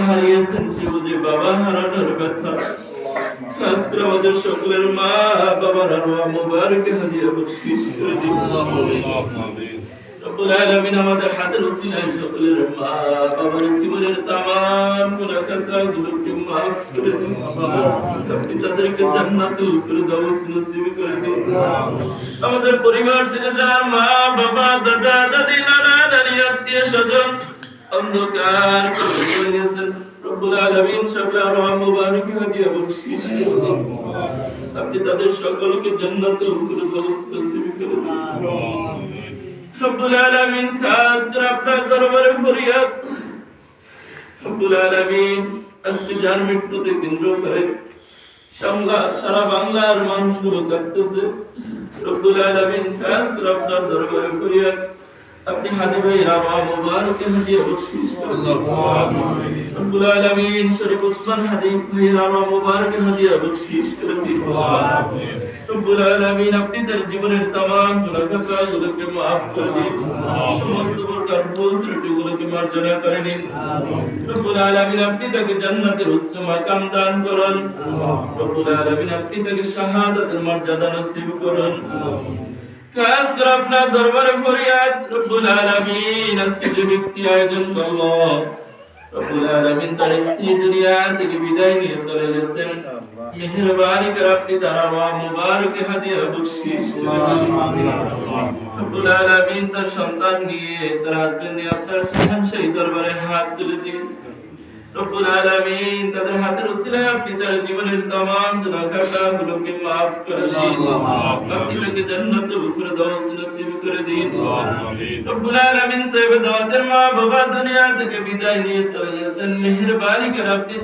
হারিয়েছেন সে বুঝে বাবা হারানোর ব্যথা। আজকে আমাদের সকলের মা বাবার আরওয়াহ মুবারকে হাদিয়া বখশিশ করে দিন। রব্বুল আলামিন আমাদের হাতের উসিলায় সকলের মা বাবার জীবনের তামাম গুনাহ খাতাগুলোকে মাফ করে দিন। আপনি তাদেরকে জান্নাতুল ফিরদাউস নসিব করে দিন। আমাদের পরিবার থেকে যারা মা বাবা দাদা দাদি নানা নানি আত্মীয় স্বজন অন্ধকার করে চলে গেছেন, রব্বুল আলামিন সকলের আরওয়াহ মুবারকে হাদিয়া বখশিশ করুন। আপনি তাদের সকলকে জান্নাতুল ফিরদাউস নসিব করে দিন। রব্বুল আলামিন খাস করে আপনার দরবারে ফরিয়াদ, রব্বুল আলামিন আজকে যার মৃত্যুতে কেন্দ্র করে সারা বাংলার মানুষগুলো কাঁদতেছে, রব্বুল আলামিন খাস করে আপনার দরবারে ফরিয়াদ, আপনি হাদি ভাইয়ের আরওয়াহ মুবারকে হাদিয়া বখশিশ করুন। রব্বুল আলামিন শরীফ ওসমান হাদি ভাইয়ের আরওয়াহ মুবারকে হাদিয়া বখশিশ করে দিন। রব্বুল আলামিন আপনি তার জীবনের तमाम গুনাহ খাতাগুলোকে maaf করে দিন, সমস্ত প্রকার ভুল ত্রুটিগুলোকে মার্জনা করে নিন। রব্বুল আলামিন আপনি তাকে জান্নাতের উচ্চ মাকাম দান করুন। রব্বুল আলামিন আপনি তাকে শাহাদাতের মর্যাদা নসিব করুন। খাস করে আপনার দরবারে ফরিয়াদ, রব্বুল আলামিন আজকে যে ব্যক্তি আয়োজন করলো, রব্বুল আলামিন তার স্ত্রী দুনিয়া থেকে বিদায় নিয়ে চলে গেছেন, মেহেরবানি করে আপনি তার আরওয়াহ মুবারকে হাদিয়া বখশিশ করুন। রব্বুল আলামিন তার সন্তান নিয়ে তার হাজবেন্ড নিয়ে আপনার শাহানশাহী দরবারে হাত তুলে দিয়েছেন, রব্বুল আলামিন তাদের হাতের উসিলায় আপনি তার জীবনের तमाम গুনাহ খাতাগুলোকে maaf করে দিন। আপনি তাকে জান্নাতুল ফিরদাউস নসিব করে দিন। রব্বুল আলামিন সাহেব দাওয়াতের মা বাবা দুনিয়া থেকে বিদায় নিয়ে চলে গেছেন, মেহেরবানি করে আপনি